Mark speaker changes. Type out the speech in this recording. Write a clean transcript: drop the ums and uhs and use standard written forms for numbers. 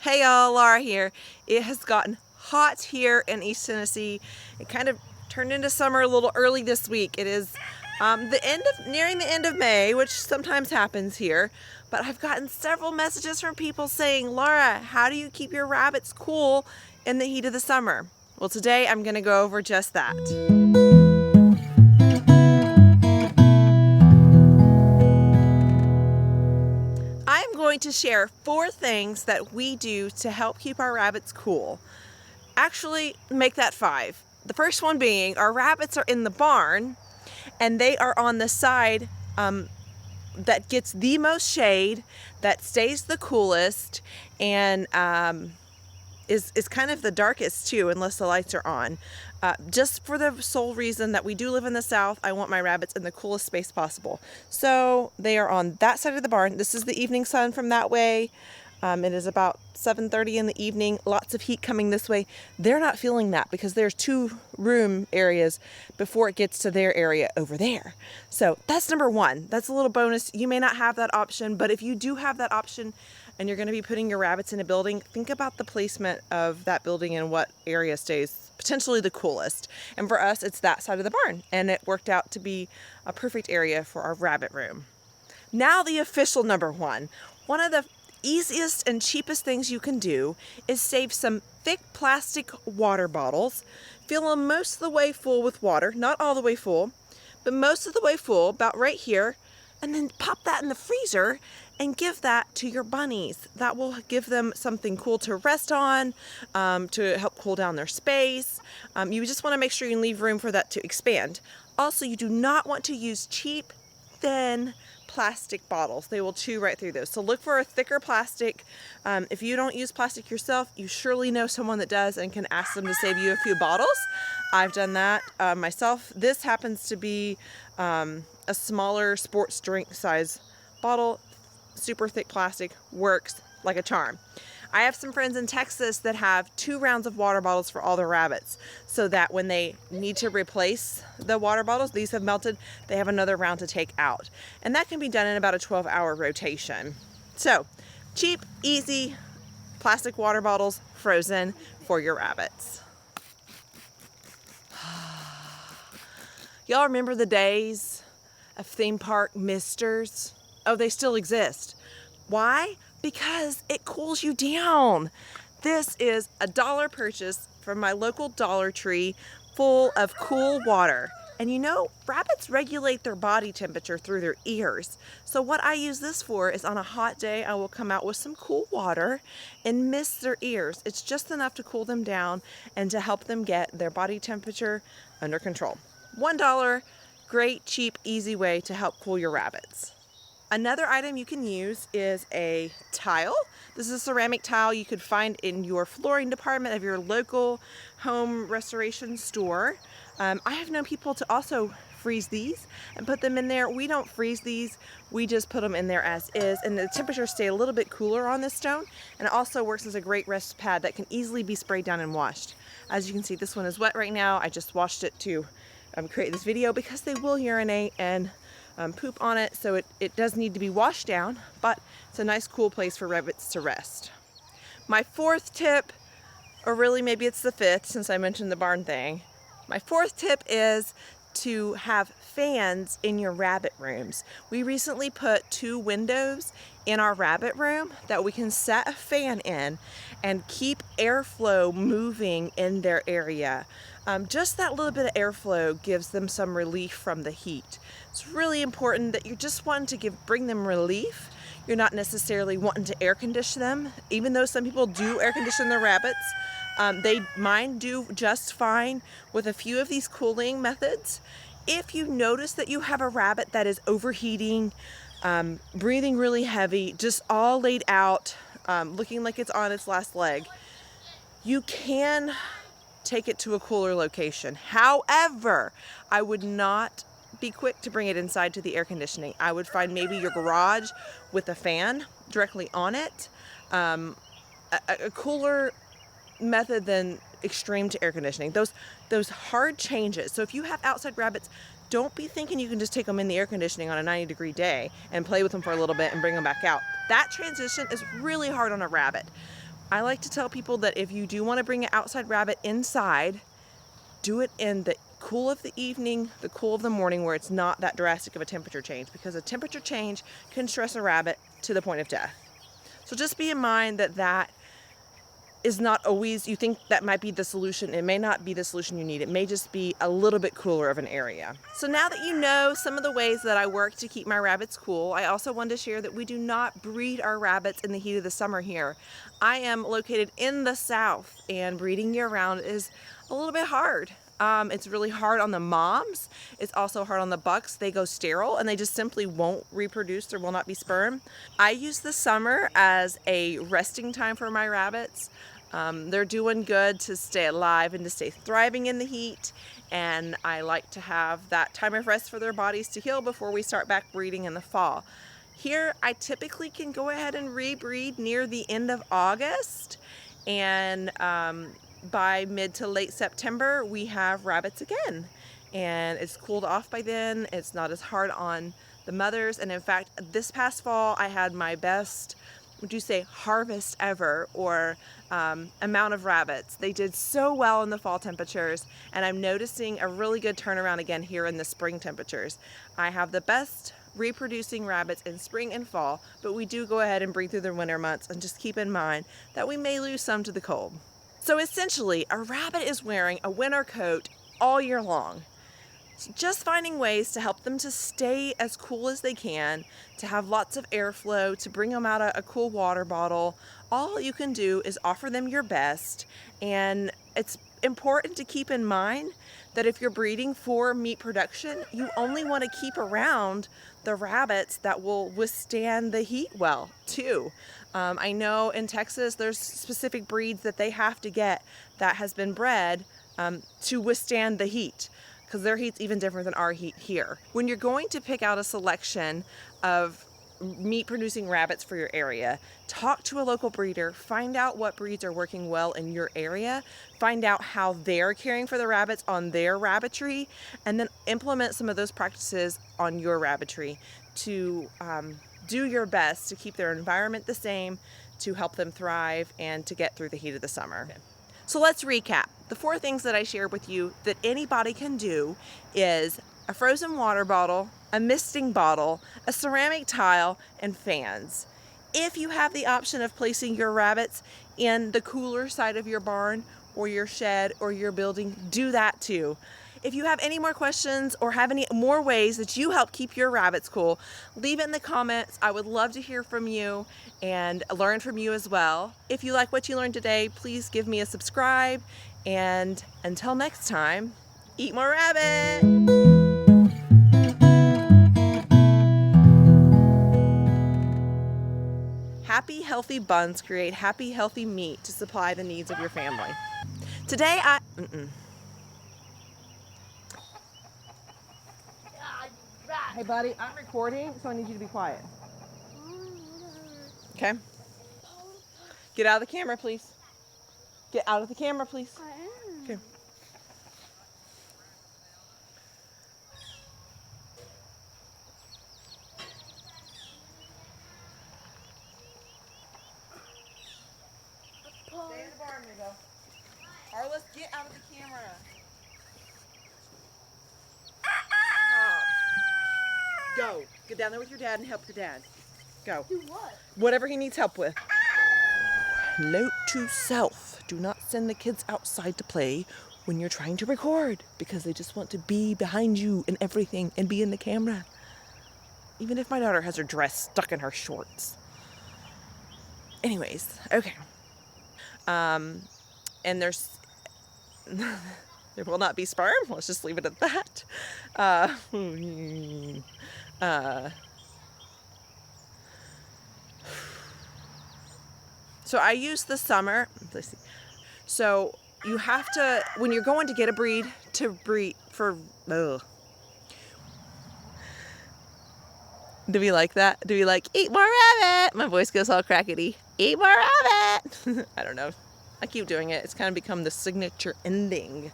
Speaker 1: Hey y'all, Laura here. It has gotten hot here in East Tennessee. It kind of turned into summer a little early this week. It is nearing the end of May, which sometimes happens here. But I've gotten several messages from people saying, Laura, how do you keep your rabbits cool in the heat of the summer? Well, today I'm going to go over just that. I'm going to share 4 things that we do to help keep our rabbits cool. Actually, make that 5. The first one being our rabbits are in the barn and they are on the side that gets the most shade, that stays the coolest, and is kind of the darkest too, unless the lights are on. Just for the sole reason that we do live in the South, I want my rabbits in the coolest space possible. So they are on that side of the barn. This is the evening sun from that way. It is about 7:30 in the evening, lots of heat coming this way. They're not feeling that because there's 2 room areas before it gets to their area over there. So that's number 1. That's a little bonus. You may not have that option, but if you do have that option and you're going to be putting your rabbits in a building, think about the placement of that building and what area stays potentially the coolest. And for us, it's that side of the barn, and it worked out to be a perfect area for our rabbit room. Now the official number 1. One of the easiest and cheapest things you can do is save some thick plastic water bottles, fill them most of the way full with water, not all the way full, but most of the way full, about right here, and then pop that in the freezer and give that to your bunnies. That will give them something cool to rest on, to help cool down their space. You just want to make sure you leave room for that to expand. Also, you do not want to use cheap, thin plastic bottles. They will chew right through those. So look for a thicker plastic. If you don't use plastic yourself, you surely know someone that does and can ask them to save you a few bottles. I've done that myself. This happens to be a smaller sports drink size bottle. Super thick plastic, works like a charm. I have some friends in Texas that have 2 rounds of water bottles for all their rabbits, so that when they need to replace the water bottles, these have melted, they have another round to take out. And that can be done in about a 12-hour rotation. So, cheap, easy plastic water bottles, frozen, for your rabbits. Y'all remember the days of theme park misters? Oh, they still exist. Why? Because it cools you down. This is a $1 purchase from my local Dollar Tree, full of cool water. And you know, rabbits regulate their body temperature through their ears. So what I use this for is on a hot day, I will come out with some cool water and mist their ears. It's just enough to cool them down and to help them get their body temperature under control. $1, great, cheap, easy way to help cool your rabbits. Another item you can use is a tile. This is a ceramic tile you could find in your flooring department of your local home restoration store. I have known people to also freeze these and put them in there. We don't freeze these, we just put them in there as is, and the temperatures stay a little bit cooler on this stone, and it also works as a great rest pad that can easily be sprayed down and washed. As you can see, this one is wet right now. I just washed it to create this video because they will urinate and poop on it, so it does need to be washed down, but it's a nice cool place for rabbits to rest. My 4th tip, or really maybe it's the 5th since I mentioned the barn thing, my 4th tip is to have fans in your rabbit rooms. We recently put 2 windows in our rabbit room that we can set a fan in and keep airflow moving in their area. Just that little bit of airflow gives them some relief from the heat. It's really important that you're just wanting to bring them relief. You're not necessarily wanting to air condition them, even though some people do air condition their rabbits. Mine do just fine with a few of these cooling methods. If you notice that you have a rabbit that is overheating, breathing really heavy, just all laid out, looking like it's on its last leg, you can take it to a cooler location. However, I would not be quick to bring it inside to the air conditioning. I would find maybe your garage with a fan directly on it, a cooler method than extreme to air conditioning. Those hard changes. So if you have outside rabbits, don't be thinking you can just take them in the air conditioning on a 90-degree day and play with them for a little bit and bring them back out. That transition is really hard on a rabbit. I like to tell people that if you do want to bring an outside rabbit inside, do it in the cool of the evening, the cool of the morning, where it's not that drastic of a temperature change, because a temperature change can stress a rabbit to the point of death. So just be in mind that that is not always, you think that might be the solution. It may not be the solution you need. It may just be a little bit cooler of an area. So now that you know some of the ways that I work to keep my rabbits cool, I also wanted to share that we do not breed our rabbits in the heat of the summer here. I am located in the South, and breeding year round is a little bit hard. It's really hard on the moms. It's also hard on the bucks. They go sterile and they just simply won't reproduce. There will not be sperm. I use the summer as a resting time for my rabbits. They're doing good to stay alive and to stay thriving in the heat, and I like to have that time of rest for their bodies to heal before we start back breeding in the fall. Here I typically can go ahead and rebreed near the end of August, and by mid to late September we have rabbits again, and it's cooled off by then. It's not as hard on the mothers, and in fact this past fall I had my best, would you say, harvest ever, or amount of rabbits. They did so well in the fall temperatures, and I'm noticing a really good turnaround again here in the spring temperatures. I have the best reproducing rabbits in spring and fall, but we do go ahead and breed through the winter months, and just keep in mind that we may lose some to the cold. So essentially, a rabbit is wearing a winter coat all year long. So just finding ways to help them to stay as cool as they can, to have lots of airflow, to bring them out a cool water bottle. All you can do is offer them your best, and it's important to keep in mind that if you're breeding for meat production, you only want to keep around the rabbits that will withstand the heat well too. I know in Texas there's specific breeds that they have to get that has been bred to withstand the heat, because their heat's even different than our heat here. When you're going to pick out a selection of meat producing rabbits for your area, talk to a local breeder, find out what breeds are working well in your area, find out how they're caring for the rabbits on their rabbitry, and then implement some of those practices on your rabbitry to do your best to keep their environment the same, to help them thrive, and to get through the heat of the summer. Okay. So let's recap. The 4 things that I shared with you that anybody can do is a frozen water bottle, a misting bottle, a ceramic tile, and fans. If you have the option of placing your rabbits in the cooler side of your barn or your shed or your building, do that too. If you have any more questions or have any more ways that you help keep your rabbits cool, leave it in the comments. I would love to hear from you and learn from you as well. If you like what you learned today, please give me a subscribe, and until next time, eat more rabbit! Happy, healthy buns create happy, healthy meat to supply the needs of your family. Today Hey buddy, I'm recording, so I need you to be quiet. Okay? Get out of the camera, please. Get out of the camera, please. Okay. Stay in the barn, Rigo. Arliss, get out of the camera. Go. Get down there with your dad and help your dad. Go.
Speaker 2: Do what?
Speaker 1: Whatever he needs help with. Note to self, do not send the kids outside to play when you're trying to record, because they just want to be behind you and everything and be in the camera. Even if my daughter has her dress stuck in her shorts. Anyways, okay. And there's there will not be sperm. Let's just leave it at that. So I use the summer. Let's see. So you have to, when you're going to get a breed, to breed for. Ugh. Do we like that? Do we like eat more rabbit? My voice goes all crackety. Eat more rabbit. I don't know. I keep doing it. It's kind of become the signature ending.